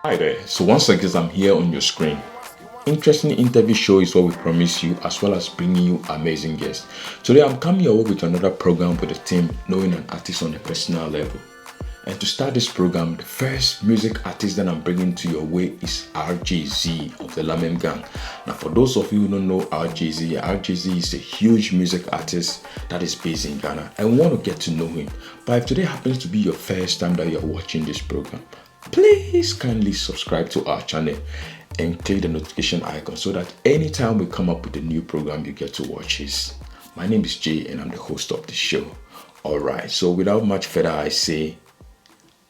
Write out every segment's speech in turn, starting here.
Hi there. So once again, I'm here on your screen. Interesting interview show is what we promise you, as well as bringing you amazing guests. Today, I'm coming your way with another program with the team knowing an artist on a personal level. And to start this program, the first music artist that I'm bringing to your way is RJZ of the Lamem Gang. Now, for those of you who don't know RJZ is a huge music artist that is based in Ghana and want to get to know him. But if today happens to be your first time that you're watching this program, please kindly subscribe to our channel and click the notification icon so that anytime we come up with a new program, you get to watch it. My name is Jay and I'm the host of the show. Alright, so without much further I say,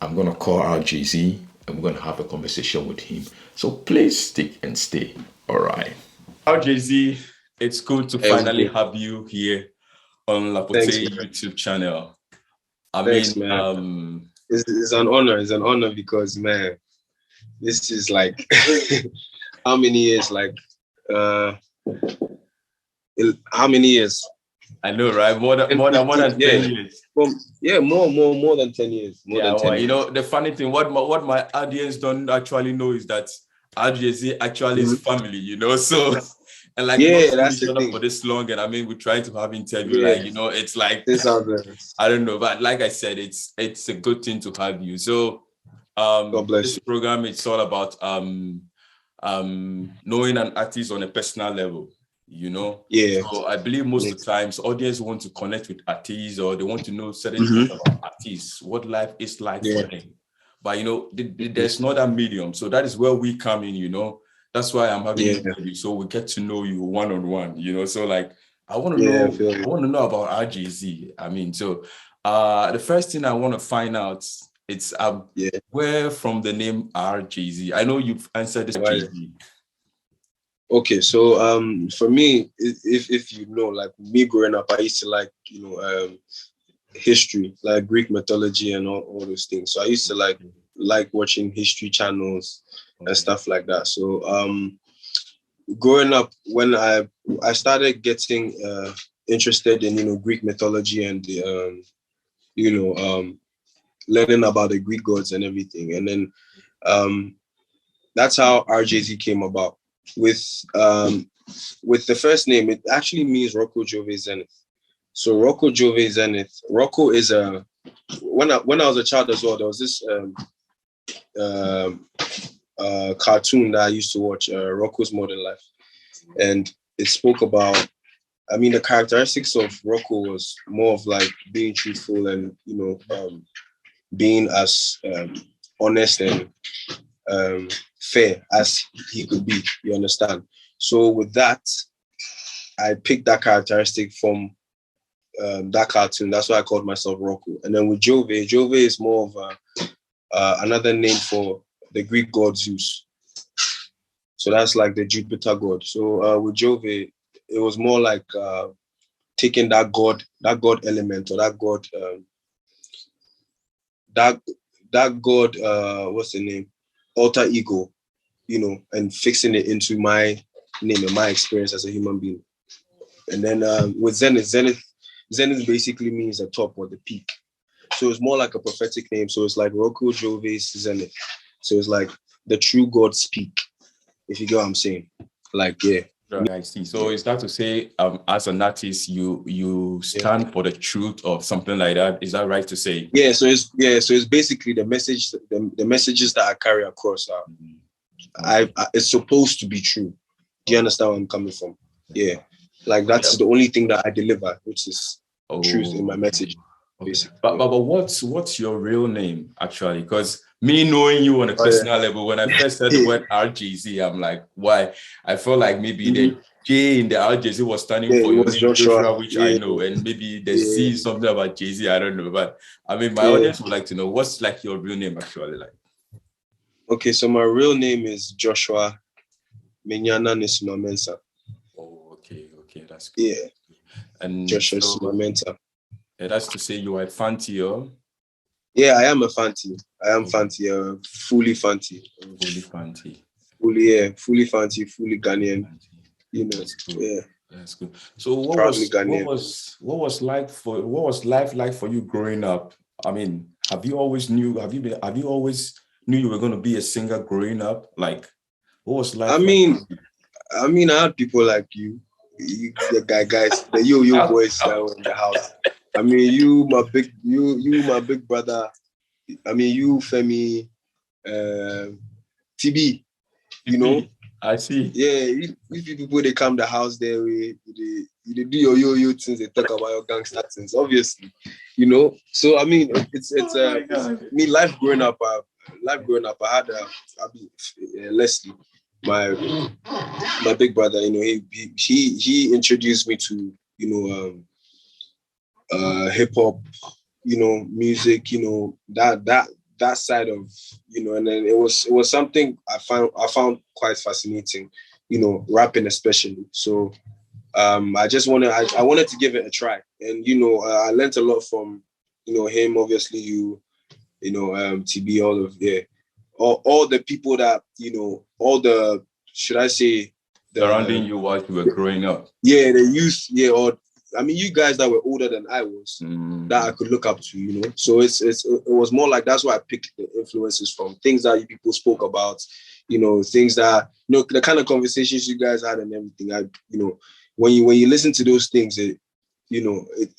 I'm gonna call out JayZ and we're gonna have a conversation with him. So please stick and stay. Alright. RJZ, it's good to finally have you here on RAP3 YouTube channel. Thanks, man. It's an honor. It's an honor because, man, this is like how many years? Like how many years? I know, right? More than 10 years. Well, yeah, more than 10 years. More than 10 well, years. You know, the funny thing, what my audience don't actually know is that RJZ actually is family, you know. So and like that's each other for this long, and I mean we try to have interview, like you know, it's like I don't know, but like I said, it's a good thing to have you. So God bless this you. program, it's all about knowing an artist on a personal level, you know. Yeah. So I believe most of the times audience want to connect with artists or they want to know certain things about artists, what life is like for them. But you know, there's not that medium. So that is where we come in, you know. That's why I'm having an interview. So we get to know you one-on-one, you know. So like I want to know about RJZ. I mean, so the first thing I want to find out it's where from the name RJZ. I know you've answered this. RJZ. Okay, so for me, if you know, like me growing up, I used to like, you know, history, like Greek mythology and all those things. So I used to like watching history channels and stuff like that. So growing up, when I started getting interested in, you know, Greek mythology and learning about the Greek gods and everything, and then that's how RJZ came about. With the first name, it actually means Rocco Jove Zenith. So Rocco Jove Zenith. Rocco is when I was a child as well, there was this cartoon that I used to watch, Rocco's Modern Life, and it spoke about. I mean, the characteristics of Rocco was more of like being truthful and, you know, being as honest and fair as he could be, you understand? So with that, I picked that characteristic from that cartoon. That's why I called myself Rocco. And then with Jove is more of another name for the Greek god Zeus. So that's like the Jupiter god. So with Jove, it was more like taking that god element or that god, what's the name? Alter ego, you know, and fixing it into my name and my experience as a human being. And then with Zenith basically means the top or the peak. So it's more like a prophetic name. So it's like Rocco Jove Zenith. So it's like the true God's peak, if you get what I'm saying. Like, yeah. I see. So is that to say, as an artist, you stand for the truth or something like that? Is that right to say? Yeah. So it's basically the message, the messages that I carry across. It's supposed to be true. Do you understand where I'm coming from? Yeah. Like that's the only thing that I deliver, which is truth in my message. Basically. But what's your real name actually? Because me knowing you on a personal level, when I first heard the word RJZ, I'm like, why? I felt like maybe the J in the RJZ was standing for your name, Joshua, which I know, and maybe the C is something about JayZ, I don't know. But I mean, my audience would like to know what's like your real name actually like. Okay, so my real name is Joshua Minyana Nisumamensa. Oh, okay, that's good. Yeah, and Joshua Nisumamensa. That's to say you are a Fanti, or? Yeah, I am a Fanti. I am Fanti, fully Fanti. Fully Fanti. Fully Fanti, fully Ghanaian. You know, That's good. So what was life like for you growing up? I mean, have you always knew you were going to be a singer growing up? Like, what was life I like? mean, I had people like you the guys, the yo boys that were in the house. I mean, you my big brother. I mean, you Femi, TB. You know, I see. yeah. If people they come the house there, they do your yo things. They talk about your gangster things, obviously. You know, so I mean, it's me life growing up. I had Leslie, my big brother. You know, he introduced me to hip hop, music, that side of, and then it was something I found quite fascinating, rapping especially. So I wanted to give it a try, and I learned a lot from him, obviously TB, all the people that all the, should I say, surrounding you while you were growing up. Yeah, the youth, or I mean, you guys that were older than I was, that I could look up to, So it was more like, that's why I picked the influences from, things that you people spoke about, things that, the kind of conversations you guys had and everything. When you listen to those things, it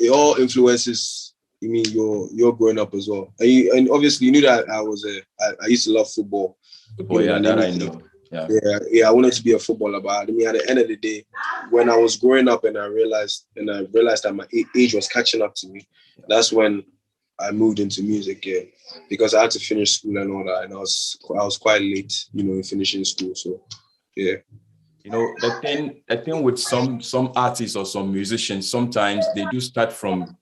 all influences. I mean, you're growing up as well, and obviously you knew that I used to love football. Yeah, that I know. Yeah, I wanted to be a footballer, but I mean, at the end of the day, when I was growing up and I realized that my age was catching up to me, that's when I moved into music, because I had to finish school and all that, and I was quite late, in finishing school. So, yeah. The thing with some artists or some musicians, sometimes they do start from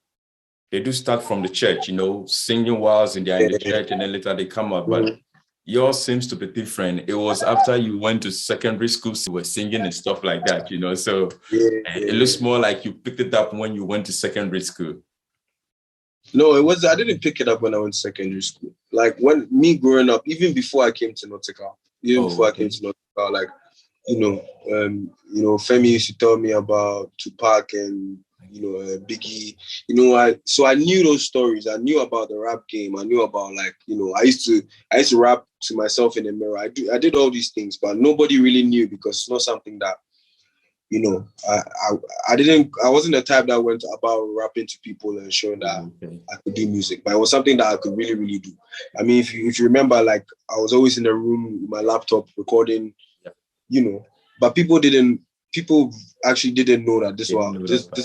the church, singing whilst in the church, and then later they come up, but yours seems to be different. It was after you went to secondary school, so you were singing and stuff like that, So it looks more like you picked it up when you went to secondary school. No, I didn't pick it up when I went to secondary school. Like, when me growing up, even before I came to Nautica, like, Femi used to tell me about Tupac and Biggie. I knew those stories. I knew about the rap game. I knew about, like, I used to rap to myself in the mirror. I did all these things, but nobody really knew, because it's not something that I wasn't the type that went about rapping to people and showing that I could do music, but it was something that I could really, really do. I mean, if you remember, like, I was always in the room with my laptop recording, but people actually didn't know that this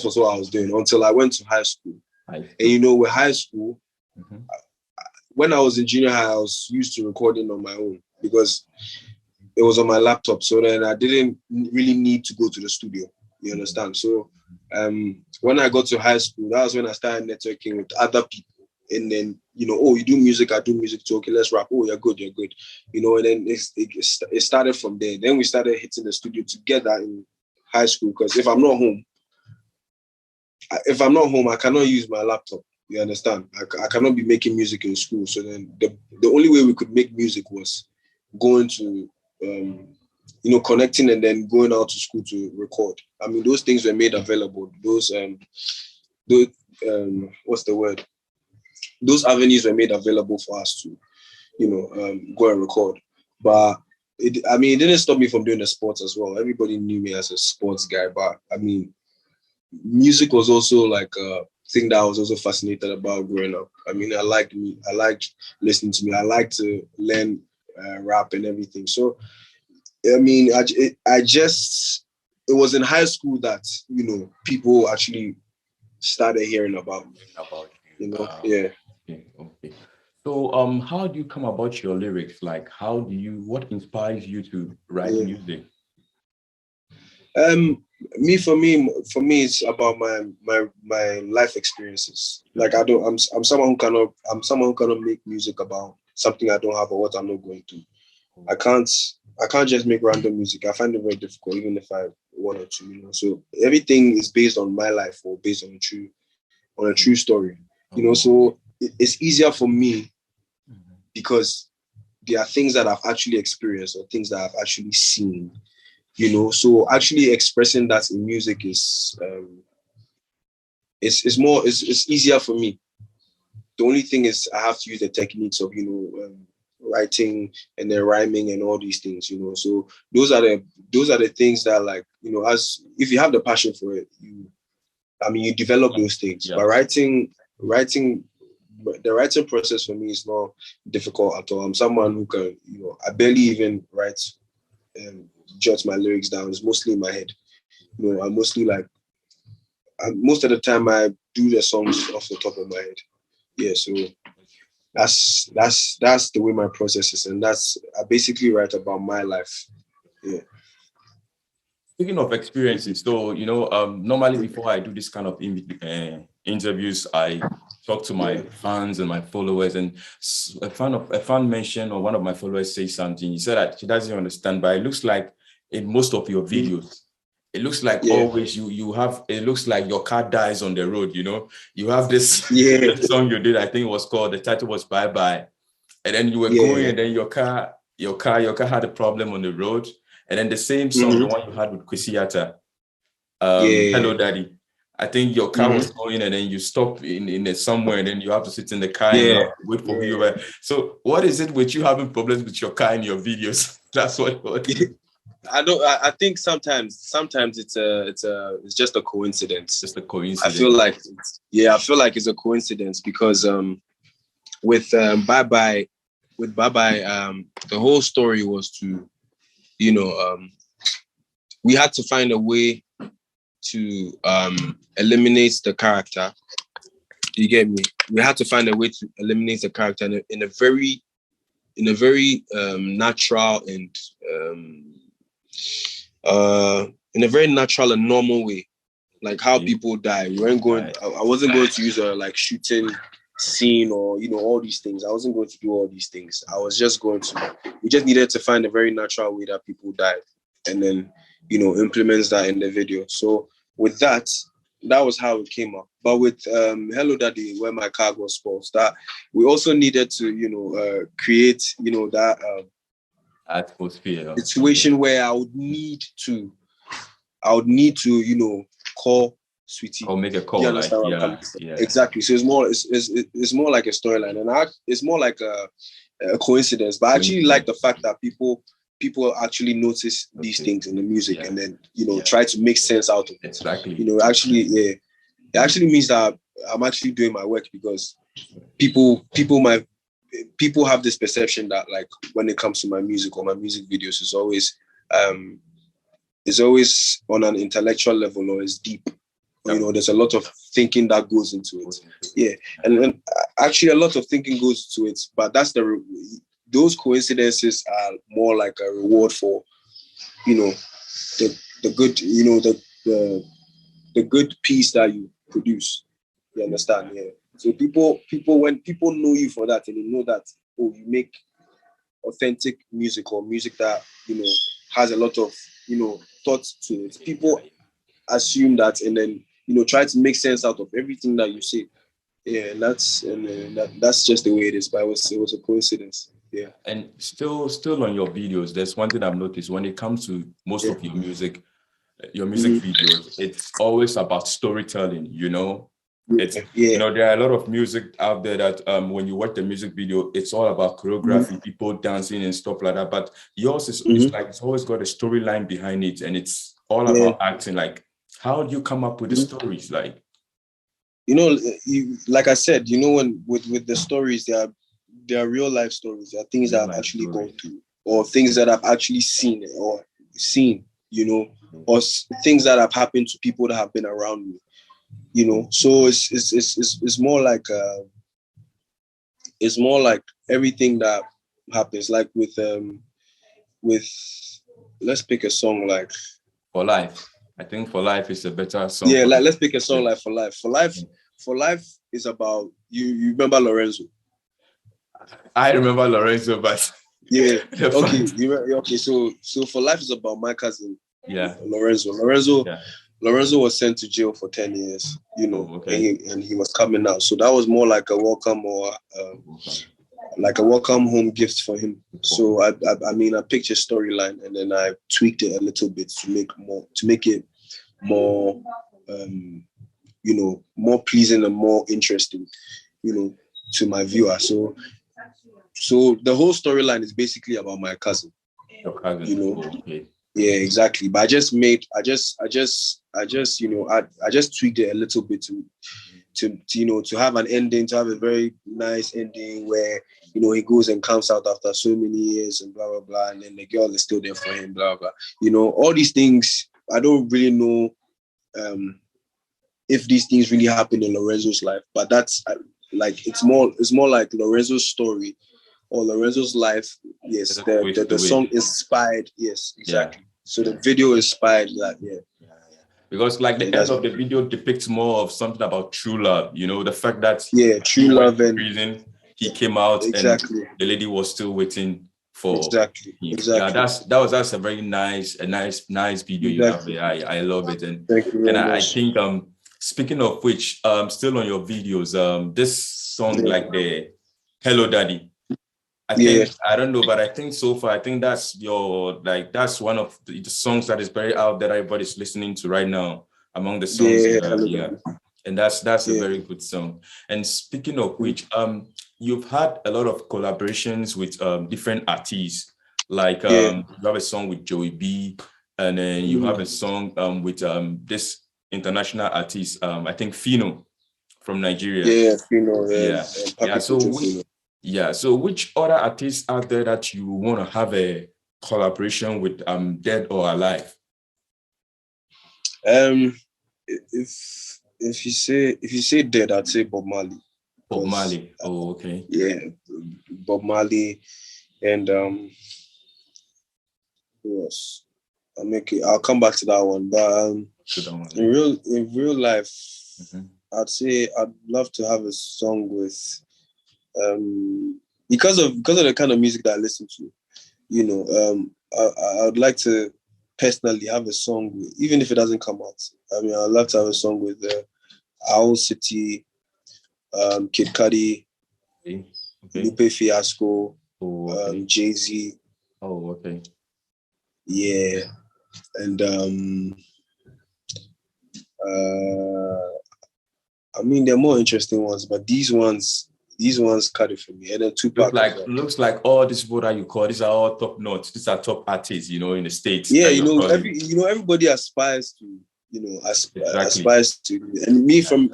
was what I was doing until I went to high school. And with high school, when I was in junior high, I was used to recording on my own because it was on my laptop. So then I didn't really need to go to the studio. You understand? So when I got to high school, that was when I started networking with other people. And then, you do music, I do music too. Okay, let's rap. Oh, you're good. And then it started from there. Then we started hitting the studio together in high school, because if I'm not home, I cannot use my laptop. You understand? I cannot be making music in school. So then the only way we could make music was going to, connecting and then going out to school to record. I mean, those things were made available. Those what's the word? Those avenues were made available for us to, go and record. But it didn't stop me from doing the sports as well. Everybody knew me as a sports guy, but I mean, music was also like a thing that I was also fascinated about growing up. I mean, I liked listening to me. I liked to learn rap and everything. So, I mean, it was in high school that, people actually started hearing about me. Yeah. Okay. So, how do you come about your lyrics? Like, what inspires you to write music? For me, it's about my life experiences. Like, I'm someone who cannot make music about something I don't have or what I'm not going through. I can't just make random music. I find it very difficult, even if I wanted to, So everything is based on my life or based on a true story, So it's easier for me because there are things that I've actually experienced or things that I've actually seen, So actually expressing that in music is it's easier for me. The only thing is I have to use the techniques of writing and then rhyming and all these things, you know. So those are the things that, like, you know, as if you have the passion for it, you develop those things. Yeah. But the writing process for me is not difficult at all. I'm someone who can, you know, I barely even write and jot my lyrics down. It's mostly in my head. You know, most of the time I do the songs off the top of my head. Yeah, so that's the way my process is, and I basically write about my life. Yeah. Speaking of experiences, though, you know, normally before I do this kind of interviews, I talk to my fans and my followers, and a fan mentioned, or one of my followers say something. He said that she doesn't understand, but it looks like in most of your videos, it looks like always you have, it looks like your car dies on the road, you know. You have this song you did, I think it was called, the title was Bye Bye. And then you were going, and then your car had a problem on the road. And then the same song, the one you had with Kwesiata, Hello Daddy. I think your car was going, and then you stop in somewhere, and then you have to sit in the car and wait for whoever. So what is it with you having problems with your car in your videos? That's what I think sometimes it's just a coincidence. Just a coincidence. I feel like it's a coincidence because with Bye Bye, the whole story was to, you know, we had to find a way to eliminate the character. You get me? We had to find a way to eliminate the character in a very natural and in a very natural and normal way, like how people die. We weren't going. I wasn't going to use a like shooting scene or, you know, all these things. I wasn't going to do all these things. I was just going to. We just needed to find a very natural way that people died, and then, you know, implements that in the video. So with that was how it came up. But with Hello Daddy, where my car was spoiled, that we also needed to, you know, create, you know, that atmosphere situation where I would need to, you know, call Sweetie or make a call. Like, exactly. So it's more like a storyline, and it's more like a coincidence. But I actually like the fact that people actually notice these things in the music, and then, you know, try to make sense out of it. Exactly. You know, it actually means that I'm actually doing my work, because people have this perception that, like, when it comes to my music or my music videos, it's always on an intellectual level, or it's deep. You know, there's a lot of thinking that goes into it. Yeah, and actually a lot of thinking goes to it, but those coincidences are more like a reward for, you know, the good, you know, the good piece that you produce. You understand? Yeah. So when people know you for that, and they know that, oh, you make authentic music, or music that, you know, has a lot of, you know, thoughts to it, people assume that, and then, you know, try to make sense out of everything that you say. Yeah, and that's just the way it is. But it was a coincidence. Yeah. And still on your videos, there's one thing I've noticed when it comes to most of your music videos, it's always about storytelling, you know. It's you know, there are a lot of music out there that when you watch the music video, it's all about choreography, people dancing and stuff like that. But yours is it's like it's always got a storyline behind it, and it's all about acting. Like, how do you come up with the stories? Like, you know, like I said, you know, when with the stories, they are real life stories. They are things that I've actually gone through, or things that I've actually seen, you know, or things that have happened to people that have been around me, you know. So it's more like everything that happens, like with let's pick a song like For Life. I think For Life is a better song. Yeah, like let's pick a song like For Life. For Life is about you remember Lorenzo. I remember Lorenzo, but yeah. Okay. So For Life is about my cousin. Yeah. Lorenzo was sent to jail for 10 years, you know, and he was coming out. So that was more like a welcome, or like a welcome home gift for him. So I picked his storyline, and then I tweaked it a little bit to make it more you know, more pleasing and more interesting, you know, to my viewer. So So the whole storyline is basically about my cousin. Your cousin. You know. Okay. Yeah, exactly. But I just tweaked it a little bit to have an ending, to have a very nice ending where, he goes and comes out after so many years and blah, blah, blah. And then the girl is still there for him, blah, blah. All these things, I don't really know if these things really happen in Lorenzo's life, but that's like, it's more like Lorenzo's story or Lorenzo's life. Yes, the song inspired. Yes, exactly. Yeah. So the video inspired that. Yeah. Because like the end of the video depicts more of something about true love. The fact that true love and prison, he came out and the lady was still waiting for him. Yeah, that's a very nice video you have there. I love it, and I think speaking of which, still on your videos, this song like the Hello Daddy. I think I don't know, but I think so far, I think that's that's one of the songs that is very out that everybody's listening to right now among the songs. And that's a very good song. And speaking of which, you've had a lot of collaborations with different artists. Like you have a song with Joey B, and then you have a song with this international artist, I think Fino from Nigeria. Yeah, Fino. So which other artists out there that you want to have a collaboration with, dead or alive? If you say dead, I'd say Bob Marley. Bob Marley. Oh, okay. Yeah, Bob Marley, and who else? I'll come back to that one. But in real life, I'd say I'd love to have a song with. Because of the kind of music that I listen to, I would like to personally have a song with, even if it doesn't come out. I'd love to have a song with Owl City, Kid Cudi, Lupe Fiasco, JayZ. Oh, okay. Yeah, and there are more interesting ones, but these ones cut it for me. And then Tupac. Looks like all these people that you call, these are all top notch. These are top artists, in the States. Yeah, everybody aspires to, aspires to. And me from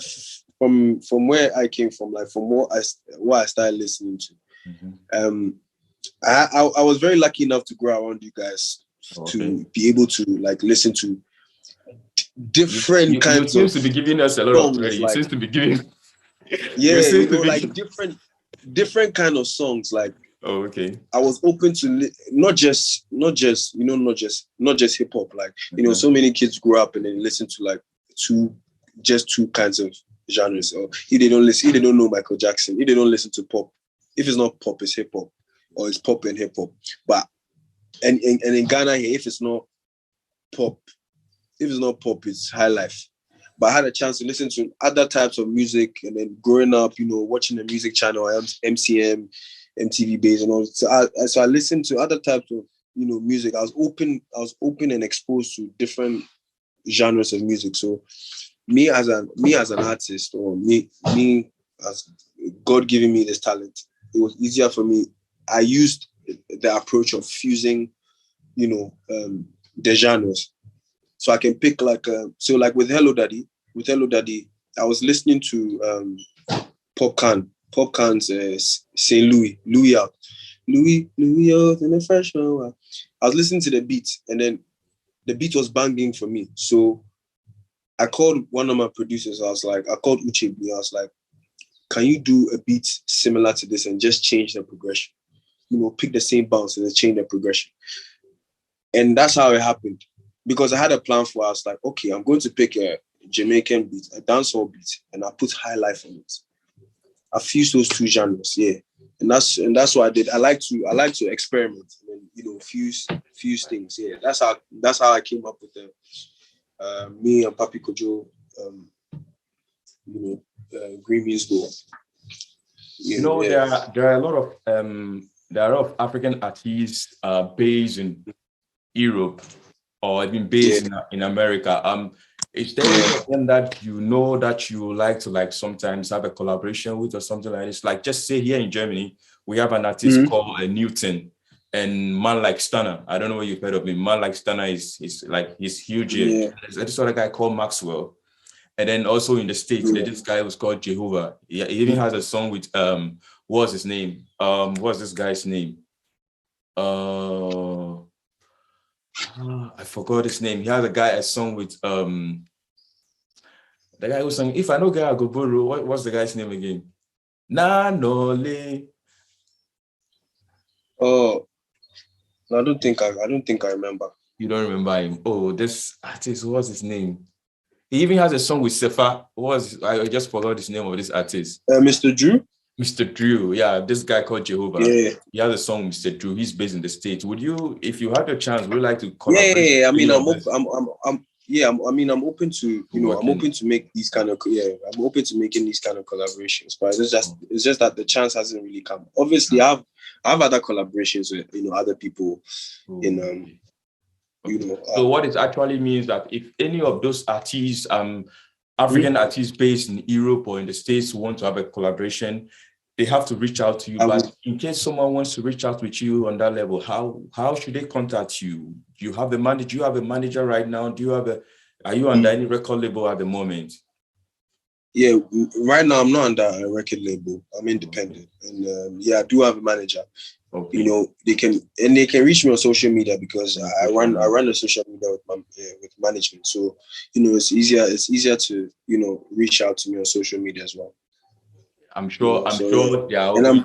where I came from, like from what I started listening to. I was very lucky enough to grow around you guys to be able to like listen to different kinds of. You seem to be giving us a lot of credit. You seem to be giving. Different kind of songs. Like, oh, okay. I was open to not just hip hop. Like, so many kids grow up and then listen to like two kinds of genres. Or if they don't know Michael Jackson, if they don't listen to pop, if it's not pop, it's hip hop, or it's pop and hip hop. But and in Ghana here, if it's not pop, it's high life. But I had a chance to listen to other types of music, and then growing up, watching the music channel, MCM, MTV Base, and all. So I listened to other types of, music. I was open and exposed to different genres of music. So me as an artist, or me as God giving me this talent, it was easier for me. I used the approach of fusing, the genres. So I can pick like with Hello Daddy, I was listening to Popcan's St. Louis out in the fresh one. I was listening to the beat, and then the beat was banging for me. So I called one of my producers. I called Uche B. I was like, can you do a beat similar to this and just change the progression? Pick the same bounce and then change the progression. And that's how it happened. Because I had a plan for it. I was like, okay, I'm going to pick a Jamaican beat, a dancehall beat, and I put high life on it. I fused those two genres, yeah. And that's what I did. I like to experiment and fuse things. Yeah. That's how I came up with them. Me and Papi Kojo, Green Beans Go. There are a lot of African artists based in Europe, or even based in America. Is there any of them that that you like to sometimes have a collaboration with or something like this? Like, just say here in Germany, we have an artist called Newton and Man Like Stunner. I don't know what you've heard of him. Man Like Stunner is like, he's huge here. Yeah. There's this other guy called Maxwell. And then also in the States, there's this guy who's called Jehovah. He even has a song with, what's his name? What's this guy's name? I forgot his name. He has a song with, the guy who sang, If I Know Guy, I Go Borrow. What's the guy's name again? Nah, no, le. Oh, no, I don't think I remember. You don't remember him? Oh, this artist, what's his name? He even has a song with Sefa. I just forgot his name of this artist. Mr. Drew? Mr. Drew, yeah, this guy called Jehovah. Yeah. He has a song, Mr. Drew. He's based in the States. Would you, if you had a chance, would you like to collaborate? Yeah. I mean, I'm open to, I'm open to make these kind of, I'm open to making these kind of collaborations. But it's just that the chance hasn't really come. Obviously, I've other collaborations with, other people in so what it actually means that if any of those artists, African artists based in Europe or in the States want to have a collaboration, they have to reach out to you. But in case someone wants to reach out with you on that level, how should they contact you? Do you have a manager right now? Are you under any record label at the moment? Yeah, right now I'm not under a record label. I'm independent, and I do have a manager. Okay. They can reach me on social media because I run the social media with management. So it's easier to reach out to me on social media as well. I'm sure. Yeah. And I'm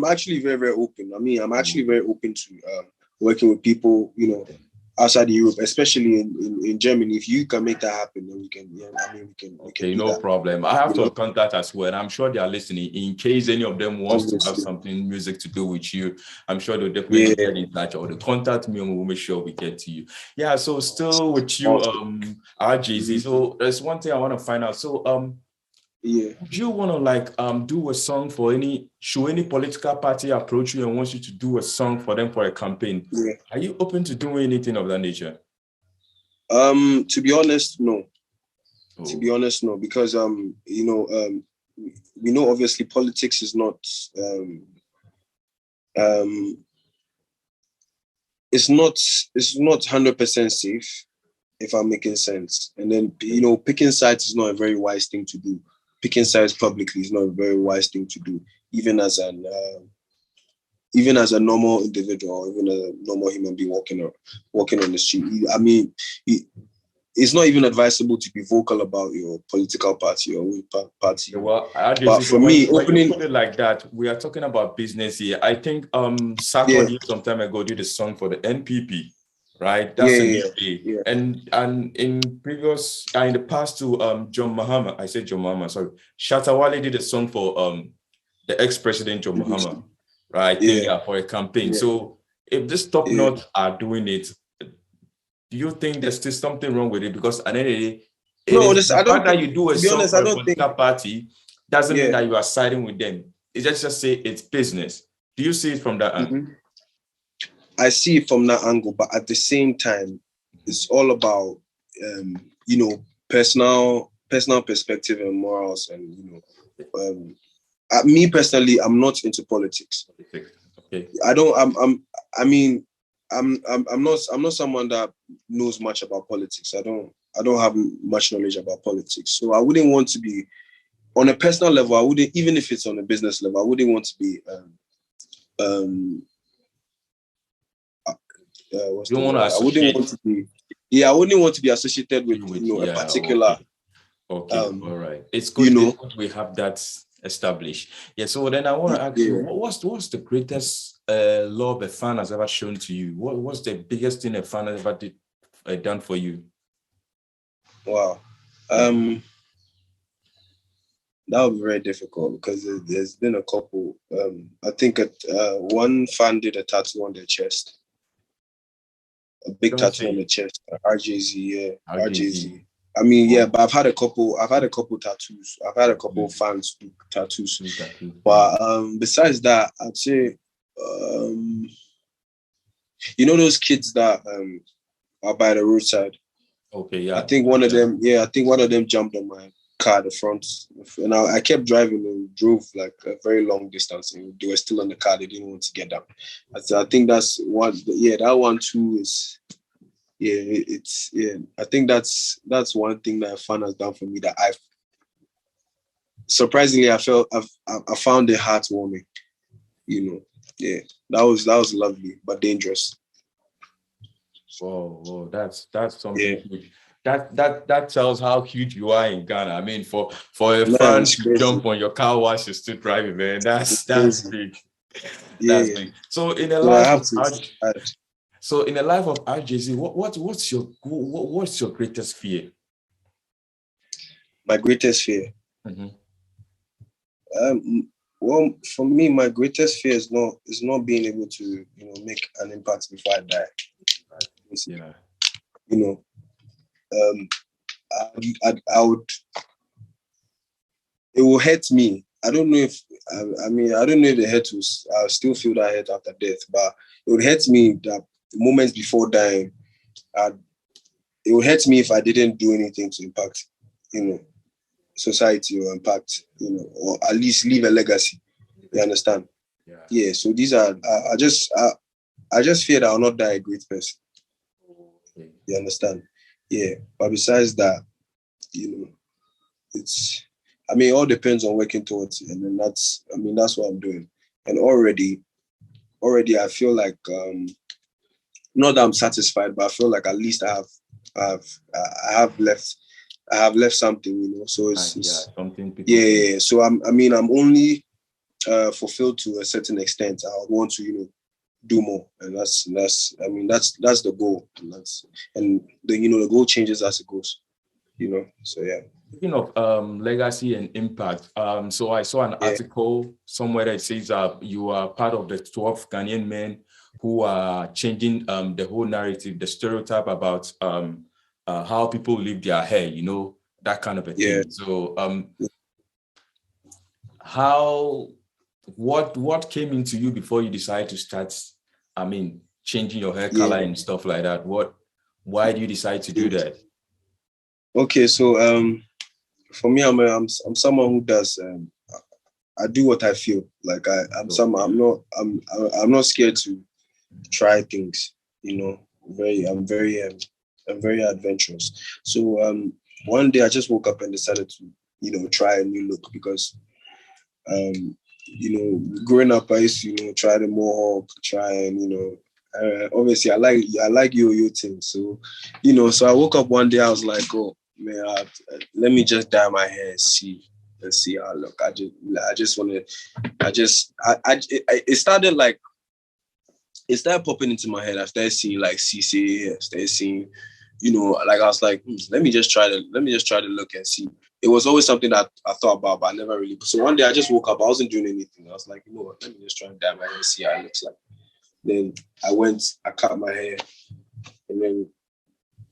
actually very, very open. I mean, I'm actually very open to working with people outside Europe, especially in Germany. If you can make that happen, then we can. Okay, no problem. I have to contact as well. I'm sure they are listening. In case any of them wants to have something music to do with you, I'm sure they'll definitely get in touch or they contact me and we'll make sure we get to you. Yeah. So still with you, RJZ. So there's one thing I want to find out. So do you want to do a song for any political party approach you and wants you to do a song for them for a campaign? Yeah. Are you open to doing anything of that nature? To be honest, no. Oh. To be honest, no, because we know obviously politics is not it's not 100% safe, if I'm making sense. And then picking sides is not a very wise thing to do. Picking sides publicly is not a very wise thing to do, even as a normal individual, even a normal human being walking on the street. I mean, it's not even advisable to be vocal about your political party or party. Well, but for me, when you put it like that, we are talking about business here. I think Saga some time ago did a song for the NPP. Right, that's a new day. Yeah. And in the past to John Mahama, Shatta Wale did a song for the ex-president John Mahama, right? For a campaign. Yeah. So if this top notch are doing it, do you think there's still something wrong with it? Because at the end of the day, the fact that you do a song for a political party doesn't mean that you are siding with them. It's just say it's business. Do you see it from that angle? I see it from that angle, but at the same time, it's all about personal perspective and morals, and me personally, I'm not into politics. Okay. I'm not someone that knows much about politics. I don't have much knowledge about politics, so I wouldn't want to be on a personal level. I wouldn't, even if it's on a business level, I wouldn't want to be I wouldn't want to be associated with a particular. Okay. All right. It's good. It's good we have that established. Yeah. So then I want to ask you, what's the greatest love a fan has ever shown to you? What's the biggest thing a fan has ever done for you? Wow. That would be very difficult because there's been a couple. I think one fan did a tattoo on their chest. A big tattoo on the chest. RJZ, RJZ. I mean, but I've had a couple tattoos. I've had a couple fans do tattoos. But besides that, I'd say those kids that are by the roadside. Okay, yeah. I think one of them jumped on car, the front, and I kept driving and drove like a very long distance, and they were still on the car. They didn't want to get down. I think that's one. Yeah, that one too is. Yeah, it's yeah. I think that's one thing that fun has done for me that I surprisingly I found it heartwarming. You know, yeah, that was lovely but dangerous. Whoa, that's something Yeah, huge. That tells how huge you are in Ghana. I mean, for a man, fan it's to crazy. jump on your car while you're still driving, man, It's that's crazy. big. Yeah, That's yeah. big. So in the So I life have of to. RJZ, what's your greatest fear? My greatest fear. Mm-hmm. Well, for me, my greatest fear is not being able to make an impact before I die. Yeah. You know, I would. It will hurt me. I don't know if I mean I don't know if the hurt was. I still feel that hurt after death, but it would hurt me that moments before dying. It would hurt me if I didn't do anything to impact, society or impact, or at least leave a legacy. You understand? Yeah. Yeah. So these are. I just fear that I'll not die a great person. Okay. You understand? Yeah. But besides that, it's. I mean, it all depends on working towards it, and then that's what I'm doing. And already, I feel like not that I'm satisfied, but I feel like at least I have left something. So it's something people. Yeah. So I'm only fulfilled to a certain extent. I want to do more, and that's the goal, and the goal changes as it goes. So yeah. Speaking of legacy and impact, so I saw an article somewhere that says you are part of the 12 Ghanaian men who are changing the whole narrative, the stereotype about how people live their hair, that kind of a thing. So what came into you before you decided to start, changing your hair color and stuff like that? Why do you decide to do that? Okay, so for me, I'm someone who does. I do what I feel like. I'm not scared to try things. I'm very adventurous. So one day I just woke up and decided to try a new look because growing up I used to try the mohawk, try and obviously I like yo-yo things. So so I woke up one day, I was like, oh man, let me just dye my hair and see how I look. It started popping into my head. I started seeing like CC, I started seeing, like I was like, let me just try to look and see. It was always something that I thought about, but I never really. So one day I just woke up, I wasn't doing anything. I was like, what, let me just try and dye my hair and see how it looks like. Then I cut my hair, and then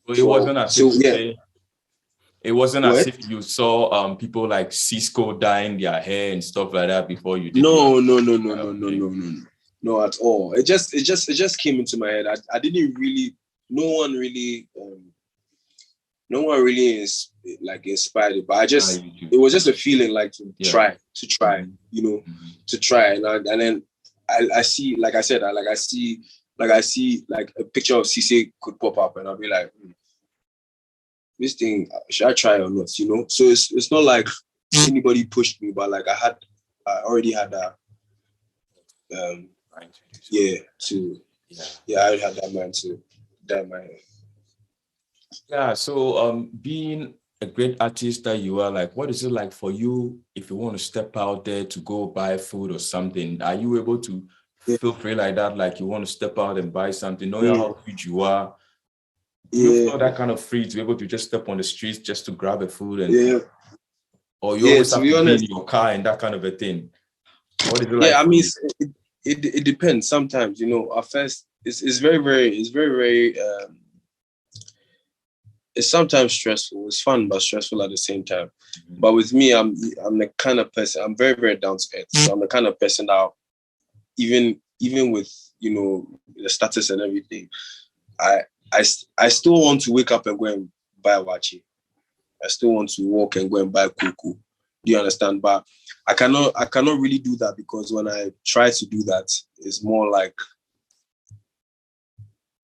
it wasn't as if you saw people like Cisco dyeing their hair and stuff like that before you did. No, at all. It just came into my head. I didn't really. No one really is like inspired it, but it was just a feeling like to try, mm-hmm. to try, and then I see, like I said, I see like a picture of Cisse could pop up, and I'll be like, this thing, should I try or not? So it's not like anybody pushed me, but like I already had that. I already had that mind to dye my hair. Yeah, so being a great artist that you are, like, what is it like for you if you want to step out there to go buy food or something? Are you able to feel free like that, like you want to step out and buy something, knowing how huge you are? Do you feel that kind of free to be able to just step on the streets just to grab a food or you always have to be in your car and that kind of a thing? What is it like? Yeah, I mean, it depends. Sometimes, at first it's very, very, it's sometimes stressful. It's fun, but stressful at the same time. Mm-hmm. But with me, I'm the kind of person, I'm very, very down to earth. So I'm the kind of person that even with, the status and everything, I still want to wake up and go and buy a wachi. I still want to walk and go and buy cuckoo. Do you understand? But I cannot really do that, because when I try to do that, it's more like,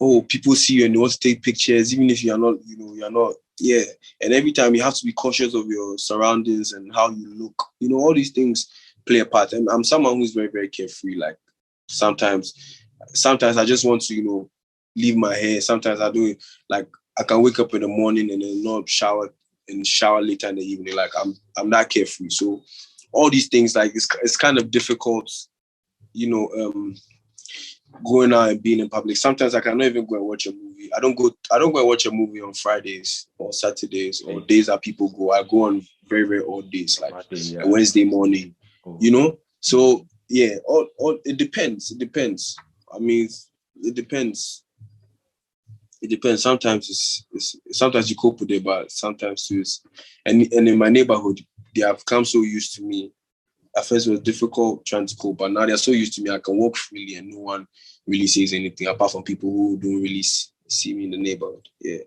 oh, people see you and they want to take pictures, even if you're not, you're not, yeah. And every time you have to be cautious of your surroundings and how you look. All these things play a part. And I'm someone who's very, very carefree. Like sometimes I just want to, leave my hair. Sometimes I do it, like I can wake up in the morning and then not shower later in the evening. Like I'm not carefree. So all these things, like it's kind of difficult, going out and being in public. Sometimes I cannot even go and watch a movie. I don't go and watch a movie on Fridays or Saturdays or days that people go. I go on very, very odd days, like a Wednesday morning, So yeah, all it depends. It depends. I mean, it depends. It depends. Sometimes sometimes you cope with it, but sometimes it's and in my neighborhood, they have come so used to me. At first, it was difficult trying to cope, but now they're so used to me. I can walk freely, and no one really says anything, apart from people who don't really see me in the neighborhood. Yeah.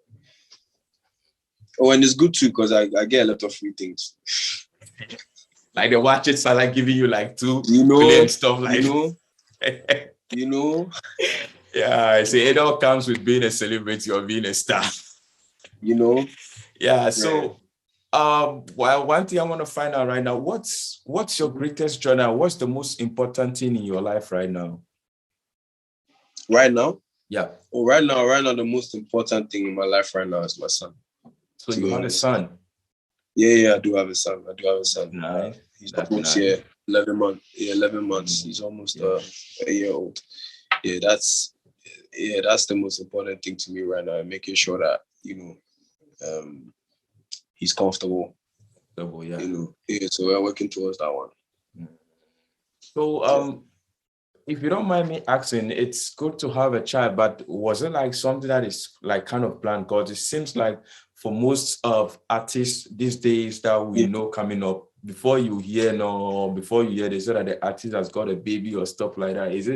Oh, and it's good too, because I get a lot of free things. Like the watches are like giving you like 2 million stuff, like Yeah, I say it all comes with being a celebrity or being a star. Yeah. So well, one thing I want to find out right now, what's your greatest journal? What's the most important thing in your life right now? Right now? Yeah. Oh, right now, the most important thing in my life right now is my son. So you have a son? Yeah, I do have a son. Nice. He's almost 11 months. Yeah, 11 months. He's almost a year old. Yeah, that's the most important thing to me right now. Making sure that he's comfortable. Yeah. So we're working towards that one. So if you don't mind me asking, it's good to have a child, but was it like something that is like kind of planned? Because it seems like for most of artists these days that we know coming up, before you hear they say that the artist has got a baby or stuff like that. Is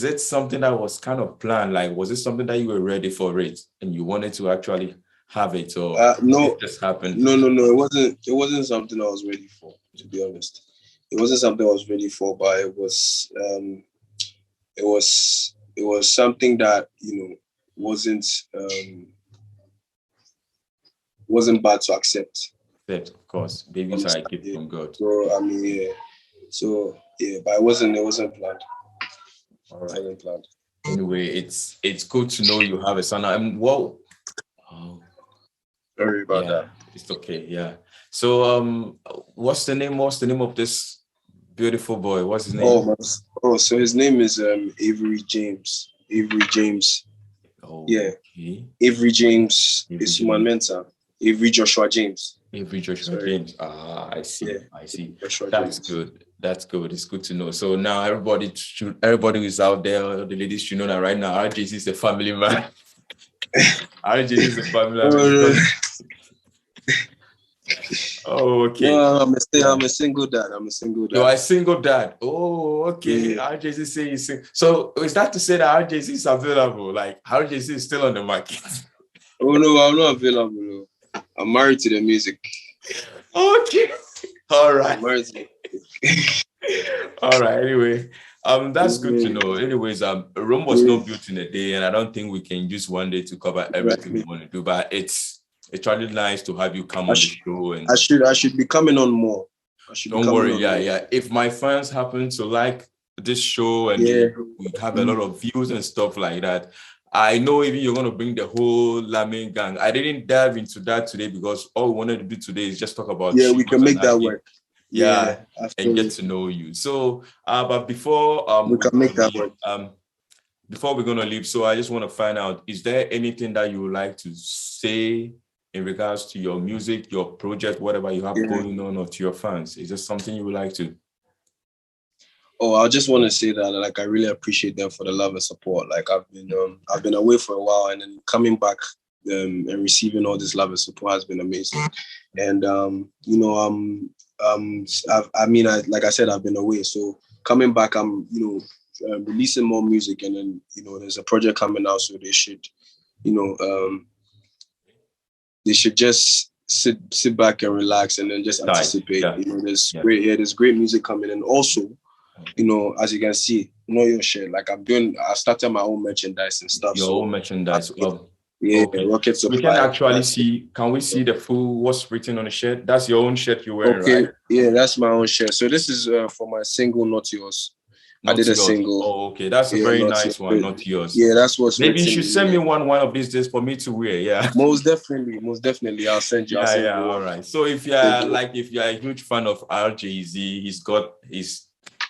it something that was kind of planned? Like, was it something that you were ready for it and you wanted to actually have it, or no, it just happened? No. It wasn't something I was ready for, to be honest. It wasn't something I was ready for, but it was something that wasn't bad to accept. Of course, babies are a gift from God. So I mean, yeah. So yeah, but it wasn't planned. All right. It wasn't planned. Anyway, it's good to know you have a son. Sorry about that. It's okay. Yeah. So what's the name of this beautiful boy? What's his name? So his name is Avery James. Oh, yeah. Okay. Avery James is human mentor. Avery Joshua James. James. I see. Yeah. I see. That's good. That's good. It's good to know. So now everybody who's out there, the ladies should know that right now RJZ is a family man. RJZ is a family man. Oh, okay. No, I'm a single dad. You are a single dad. Oh, okay. Yeah. RJZ says so. Is that to say that RJZ is available? Like RJZ is still on the market? Oh no, I'm not available. I'm married to the music. Okay. All right. I'm married to All right. Anyway, that's good to know. Anyways, Rome was not built in a day, and I don't think we can use one day to cover everything we want to do. But it's really nice to have you come on the show. And I should be coming on more. Don't worry. Yeah. If my fans happen to like this show and we have a lot of views and stuff like that, I know even you're going to bring the whole Lamin gang. I didn't dive into that today because all we wanted to do today is just talk about we can make that work. Yeah, and get to know you. So, but before we can make that work. Before we're gonna leave, so I just want to find out: is there anything that you would like to say in regards to your music, your project, whatever you have going on, or to your fans? Is there something you would like to? Oh, I just want to say that like I really appreciate them for the love and support. Like I've been away for a while, and then coming back and receiving all this love and support has been amazing. And like I said, I've been away, so coming back, I'm releasing more music, and then there's a project coming out, so they should they should just sit back and relax and then just anticipate. Yeah. You know, there's great music coming, and also, you know, as you can see, know your shit. Like I started my own merchandise and stuff. Your own merchandise. Yeah, okay. Rocket Supply. We can actually see. Can we see the full what's written on the shirt? That's your own shirt you're wearing, right? Yeah, that's my own shirt. So this is for my single, Not Yours. Not I did yours. a single. Oh, okay. That's a very nice one, Not Yours. Yeah, that's what's maybe you should send me one of these days for me to wear. Yeah. Most definitely. I'll send you. All right. So if you're a huge fan of RJZ, he's got his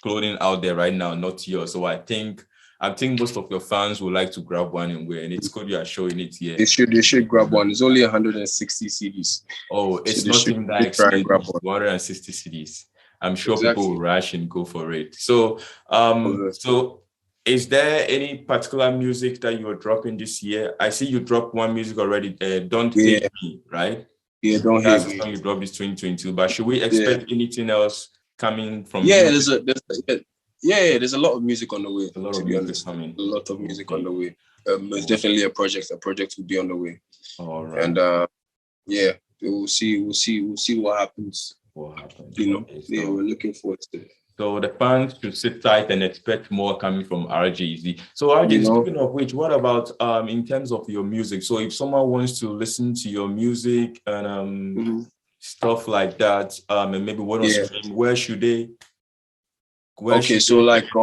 clothing out there right now, Not Yours. So I think most of your fans would like to grab one and wear, and it's good you are showing it here. They should grab one. It's only 160 CDs. Oh, it's not even that expensive. 160 CDs. I'm sure people will rush and go for it. So, so is there any particular music that you're dropping this year? I see you dropped one music already. Don't Hate Me, right? Yeah, Don't Hate Me. You dropped this 2022. But should we expect anything else coming from? Yeah, there's a lot of music on the way. A lot of music coming. A lot of music on the way. It's definitely a project. A project will be on the way. All right. And yeah, we'll see what happens. You know, yeah, we're looking forward to it. So the fans should sit tight and expect more coming from RJZ. So RJ, speaking of which, what about in terms of your music? So if someone wants to listen to your music and stuff like that, and maybe want to stream, where should they? So like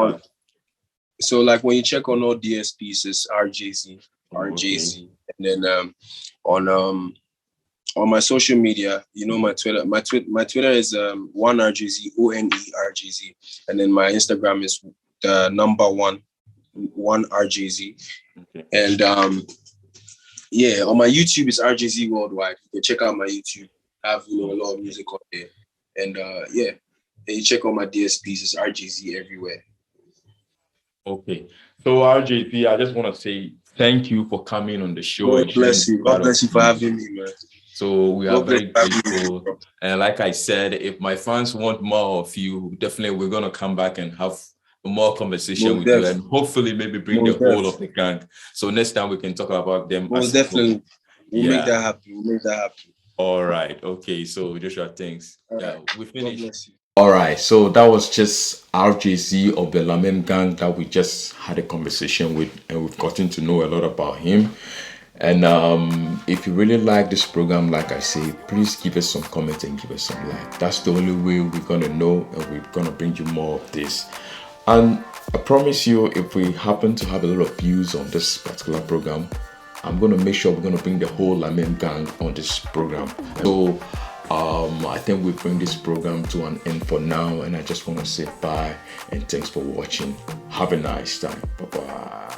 when you check on all DSPs, it's RJZ, and then on my social media, you know, my Twitter is OneRJZ, ONE-RJZ, and then my Instagram is the number one RJZ, and on my YouTube is RJZ Worldwide. You can check out my YouTube. I have a lot of music on there, and and you check on my DSPs, it's RJZ everywhere. Okay, so RJZ, I just want to say thank you for coming on the show. God bless you. God bless you for having me, man. So we are very grateful. And like I said, if my fans want more of you, definitely we're going to come back and have more conversation with you, and hopefully maybe bring the whole of the gang. So next time we can talk about them. Most definitely. We'll make that happen. All right. Okay. So Joshua, thanks. We finished. All right. So that was just RJZ of the Lamin Gang that we just had a conversation with, and we've gotten to know a lot about him. And if you really like this program, like I say, please give us some comments and give us some like. That's the only way we're going to know, and we're going to bring you more of this. And I promise you, if we happen to have a lot of views on this particular program, I'm going to make sure we're going to bring the whole Lamin Gang on this program. So I think we bring this program to an end for now, and I just want to say bye and thanks for watching. Have a nice time. Bye-bye.